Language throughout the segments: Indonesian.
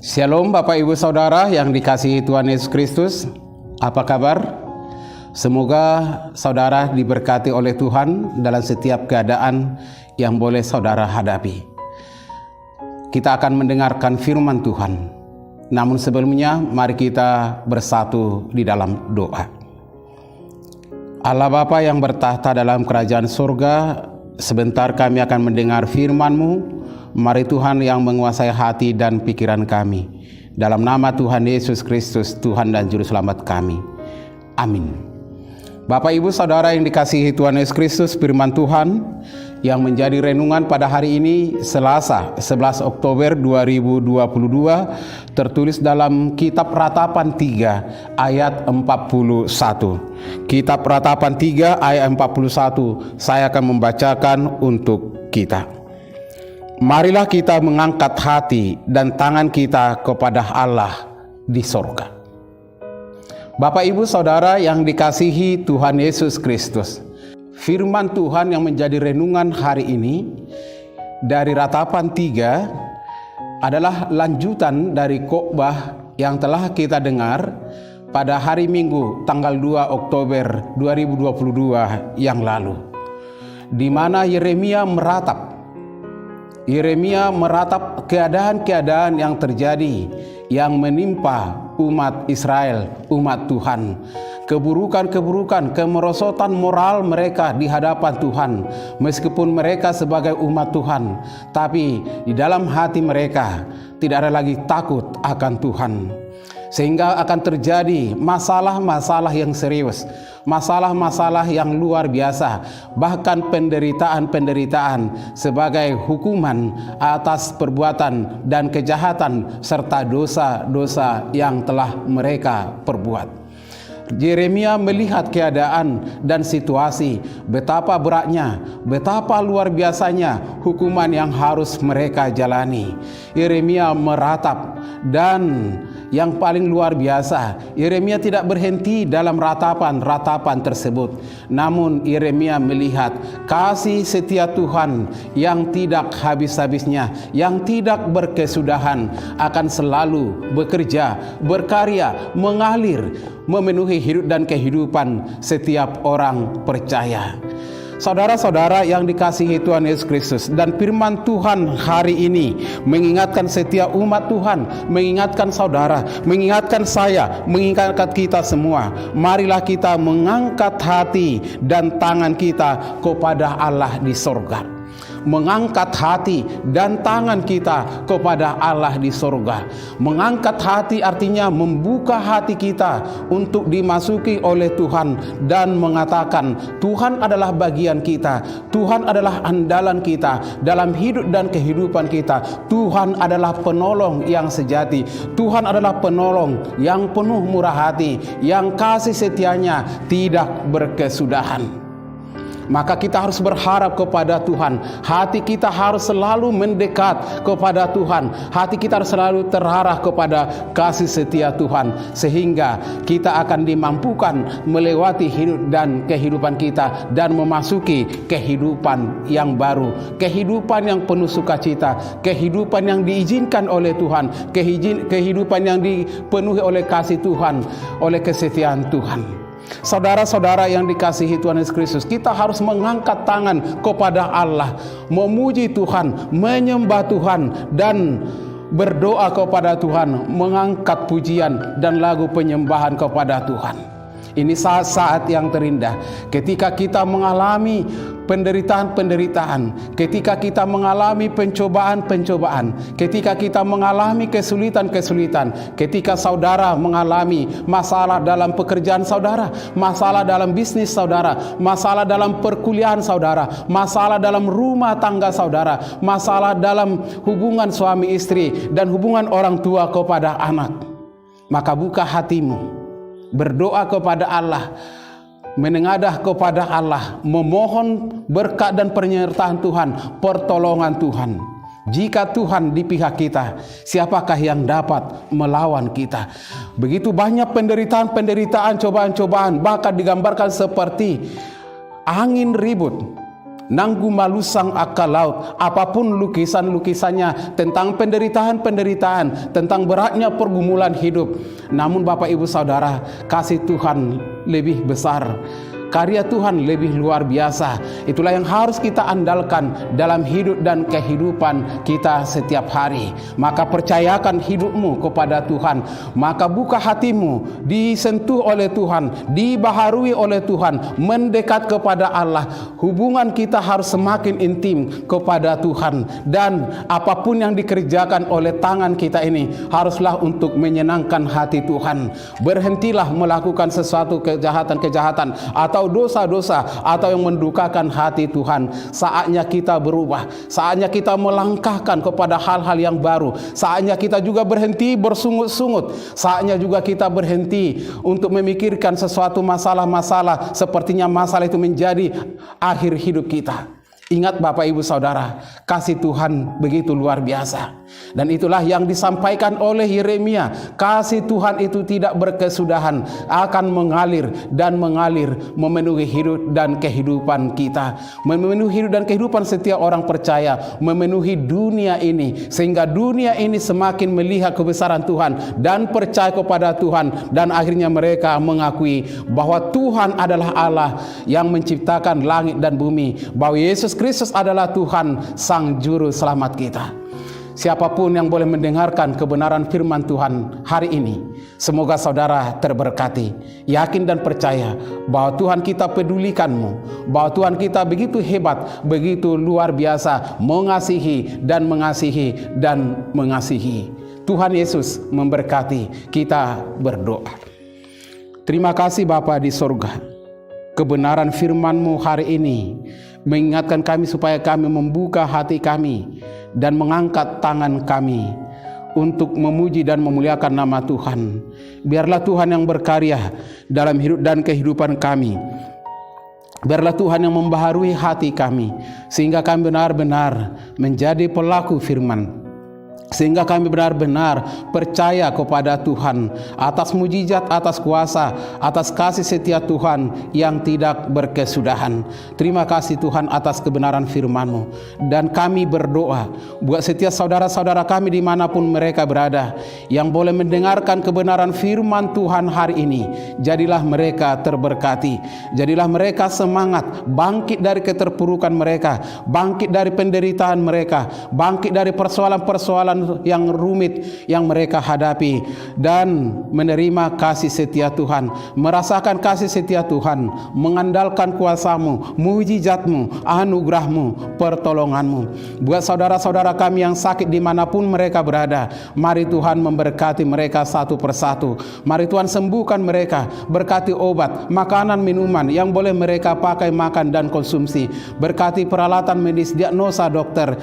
Shalom Bapak Ibu Saudara yang dikasihi Tuhan Yesus Kristus. Apa kabar? Semoga saudara diberkati oleh Tuhan dalam setiap keadaan yang boleh saudara hadapi. Kita akan mendengarkan firman Tuhan. Namun sebelumnya mari kita bersatu di dalam doa. Allah Bapa yang bertahta dalam kerajaan surga, sebentar kami akan mendengar firman-Mu. Mari Tuhan yang menguasai hati dan pikiran kami. Dalam nama Tuhan Yesus Kristus, Tuhan dan Juru Selamat kami. Amin. Bapak Ibu Saudara yang dikasihi Tuhan Yesus Kristus, firman Tuhan yang menjadi renungan pada hari ini Selasa 11 Oktober 2022 tertulis dalam Kitab Ratapan 3 ayat 41. Kitab Ratapan 3 ayat 41 saya akan membacakan untuk kita. Marilah kita mengangkat hati dan tangan kita kepada Allah di sorga. Bapak Ibu Saudara yang dikasihi Tuhan Yesus Kristus, firman Tuhan yang menjadi renungan hari ini dari Ratapan 3 adalah lanjutan dari khotbah yang telah kita dengar pada hari Minggu tanggal 2 Oktober 2022 yang lalu, di mana Yeremia meratap keadaan-keadaan yang terjadi, yang menimpa umat Israel, umat Tuhan. Keburukan-keburukan, kemerosotan moral mereka di hadapan Tuhan. Meskipun mereka sebagai umat Tuhan, tapi di dalam hati mereka tidak ada lagi takut akan Tuhan. Sehingga akan terjadi masalah-masalah yang serius, masalah-masalah yang luar biasa, bahkan penderitaan-penderitaan sebagai hukuman atas perbuatan dan kejahatan serta dosa-dosa yang telah mereka perbuat. Yeremia melihat keadaan dan situasi, betapa beratnya, betapa luar biasanya hukuman yang harus mereka jalani. Yeremia meratap, dan yang paling luar biasa, Yeremia tidak berhenti dalam ratapan tersebut. Namun Yeremia melihat kasih setia Tuhan yang tidak habis-habisnya, yang tidak berkesudahan, akan selalu bekerja, berkarya, mengalir, memenuhi hidup dan kehidupan setiap orang percaya. Saudara-saudara yang dikasihi Tuhan Yesus Kristus, dan firman Tuhan hari ini mengingatkan setiap umat Tuhan, mengingatkan saudara, mengingatkan saya, mengingatkan kita semua. Marilah kita mengangkat hati dan tangan kita kepada Allah di sorga. Mengangkat hati dan tangan kita kepada Allah di sorga. Mengangkat hati artinya membuka hati kita untuk dimasuki oleh Tuhan dan mengatakan Tuhan adalah bagian kita, Tuhan adalah andalan kita dalam hidup dan kehidupan kita. Tuhan adalah penolong yang sejati, Tuhan adalah penolong yang penuh murah hati, yang kasih setianya tidak berkesudahan. Maka kita harus berharap kepada Tuhan. Hati kita harus selalu mendekat kepada Tuhan. Hati kita harus selalu terarah kepada kasih setia Tuhan, sehingga kita akan dimampukan melewati hidup dan kehidupan kita dan memasuki kehidupan yang baru, kehidupan yang penuh sukacita, kehidupan yang diizinkan oleh Tuhan, kehidupan yang dipenuhi oleh kasih Tuhan, oleh kesetiaan Tuhan. Saudara-saudara yang dikasihi Tuhan Yesus Kristus, kita harus mengangkat tangan kepada Allah, memuji Tuhan, menyembah Tuhan, dan berdoa kepada Tuhan, mengangkat pujian dan lagu penyembahan kepada Tuhan. Ini saat-saat yang terindah ketika kita mengalami penderitaan-penderitaan, ketika kita mengalami pencobaan-pencobaan, ketika kita mengalami kesulitan-kesulitan, ketika saudara mengalami masalah dalam pekerjaan saudara, masalah dalam bisnis saudara, masalah dalam perkuliahan saudara, masalah dalam rumah tangga saudara, masalah dalam hubungan suami istri dan hubungan orang tua kepada anak. Maka buka hatimu, berdoa kepada Allah, menengadah kepada Allah, memohon berkat dan penyertaan Tuhan, pertolongan Tuhan. Jika Tuhan di pihak kita, siapakah yang dapat melawan kita? Begitu banyak penderitaan, cobaan-cobaan, bahkan digambarkan seperti angin ribut, nanggu malusang akal laut, apapun lukisan-lukisannya tentang penderitaan-penderitaan, tentang beratnya pergumulan hidup. Namun Bapak Ibu Saudara, kasih Tuhan lebih besar. Karya Tuhan lebih luar biasa. Itulah yang harus kita andalkan dalam hidup dan kehidupan kita setiap hari. Maka percayakan hidupmu kepada Tuhan. Maka buka hatimu, disentuh oleh Tuhan, dibaharui oleh Tuhan, mendekat kepada Allah. Hubungan kita harus semakin intim kepada Tuhan. Dan apapun yang dikerjakan oleh tangan kita ini haruslah untuk menyenangkan hati Tuhan. Berhentilah melakukan sesuatu kejahatan-kejahatan atau dosa-dosa atau yang mendukakan hati Tuhan. Saatnya kita berubah, saatnya kita melangkahkan kepada hal-hal yang baru, saatnya kita juga berhenti bersungut-sungut, saatnya juga kita berhenti untuk memikirkan sesuatu masalah-masalah sepertinya masalah itu menjadi akhir hidup kita. Ingat Bapak Ibu Saudara, kasih Tuhan begitu luar biasa. Dan itulah yang disampaikan oleh Yeremia. Kasih Tuhan itu tidak berkesudahan, akan mengalir dan mengalir, memenuhi hidup dan kehidupan kita, memenuhi hidup dan kehidupan setiap orang percaya, memenuhi dunia ini, sehingga dunia ini semakin melihat kebesaran Tuhan dan percaya kepada Tuhan, dan akhirnya mereka mengakui bahwa Tuhan adalah Allah yang menciptakan langit dan bumi, bahwa Yesus Kristus adalah Tuhan Sang Juru Selamat kita. Siapapun yang boleh mendengarkan kebenaran firman Tuhan hari ini, semoga saudara terberkati, yakin dan percaya bahwa Tuhan kita pedulikanmu, bahwa Tuhan kita begitu hebat, begitu luar biasa, mengasihi dan mengasihi dan mengasihi. Tuhan Yesus memberkati. Kita berdoa. Terima kasih Bapa di sorga, kebenaran firman-Mu hari ini mengingatkan kami supaya kami membuka hati kami dan mengangkat tangan kami untuk memuji dan memuliakan nama Tuhan. Biarlah Tuhan yang berkarya dalam hidup dan kehidupan kami. Biarlah Tuhan yang membaharui hati kami, sehingga kami benar-benar menjadi pelaku firman, sehingga kami benar-benar percaya kepada Tuhan atas mujizat, atas kuasa, atas kasih setia Tuhan yang tidak berkesudahan. Terima kasih Tuhan atas kebenaran firman-Mu. Dan kami berdoa buat setiap saudara-saudara kami dimanapun mereka berada, yang boleh mendengarkan kebenaran firman Tuhan hari ini. Jadilah mereka terberkati, jadilah mereka semangat, bangkit dari keterpurukan mereka, bangkit dari penderitaan mereka, bangkit dari persoalan-persoalan yang rumit yang mereka hadapi, dan menerima kasih setia Tuhan, merasakan kasih setia Tuhan, mengandalkan kuasa-Mu, mujizat-Mu, anugerah-Mu, pertolongan-Mu. Buat saudara-saudara kami yang sakit dimanapun mereka berada, mari Tuhan memberkati mereka satu persatu. Mari Tuhan sembuhkan mereka, berkati obat, makanan, minuman yang boleh mereka pakai, makan dan konsumsi. Berkati peralatan medis, diagnosa dokter,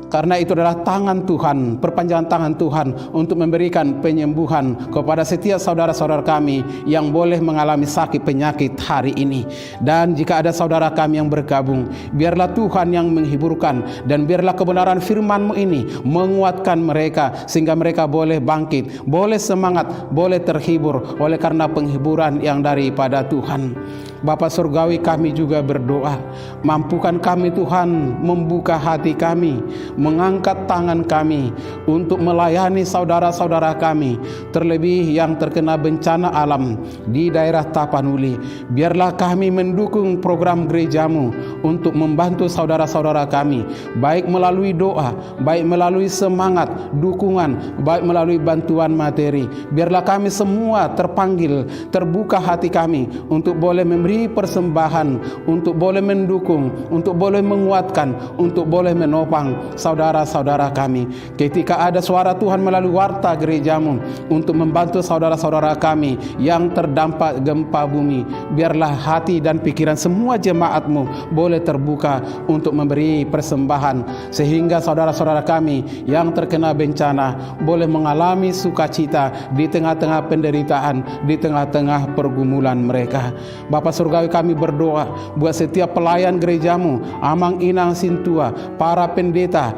karena itu adalah tangan Tuhan, perpanjangan tangan Tuhan untuk memberikan penyembuhan kepada setiap saudara-saudara kami yang boleh mengalami sakit penyakit hari ini. Dan jika ada saudara kami yang bergabung, biarlah Tuhan yang menghiburkan, dan biarlah kebenaran firman-Mu ini menguatkan mereka, sehingga mereka boleh bangkit, boleh semangat, boleh terhibur oleh karena penghiburan yang daripada Tuhan. Bapa Surgawi, kami juga berdoa, mampukan kami Tuhan membuka hati kami, mengangkat tangan kami untuk melayani saudara-saudara kami, terlebih yang terkena bencana alam di daerah Tapanuli. Biarlah kami mendukung program gereja-Mu untuk membantu saudara-saudara kami, baik melalui doa, baik melalui semangat, dukungan, baik melalui bantuan materi. Biarlah kami semua terpanggil, terbuka hati kami untuk boleh memberi persembahan, untuk boleh mendukung, untuk boleh menguatkan, untuk boleh menopang saudara-saudara kami. Ketika ada suara Tuhan melalui warta gereja-Mu untuk membantu saudara-saudara kami yang terdampak gempa bumi, biarlah hati dan pikiran semua jemaat-Mu boleh terbuka untuk memberi persembahan, sehingga saudara-saudara kami yang terkena bencana boleh mengalami sukacita di tengah-tengah penderitaan, di tengah-tengah pergumulan mereka. Bapak Surgawi, kami berdoa buat setiap pelayan gerejamu, Amang Inang Sintua, para pendeta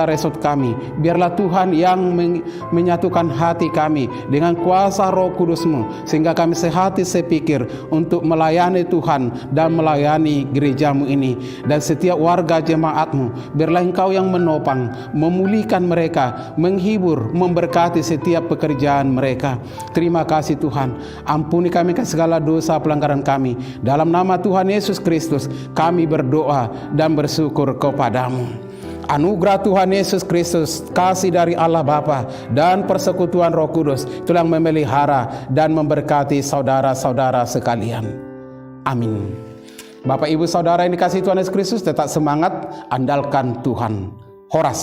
resort kami. Biarlah Tuhan yang menyatukan hati kami dengan kuasa Roh Kudus-Mu, sehingga kami sehati sepikir untuk melayani Tuhan dan melayani gerejamu ini. Dan setiap warga jemaat-Mu, biarlah Engkau yang menopang, memulihkan mereka, menghibur, memberkati setiap pekerjaan mereka. Terima kasih Tuhan. Ampuni kami ke segala dosa pelanggaran kami. Dalam nama Tuhan Yesus Kristus kami berdoa dan bersyukur kepada-Mu. Anugerah Tuhan Yesus Kristus, kasih dari Allah Bapa, dan persekutuan Roh Kudus itulah yang memelihara dan memberkati saudara-saudara sekalian. Amin. Bapak Ibu Saudara yang dikasihi Tuhan Yesus Kristus, tetap semangat, andalkan Tuhan. Horas.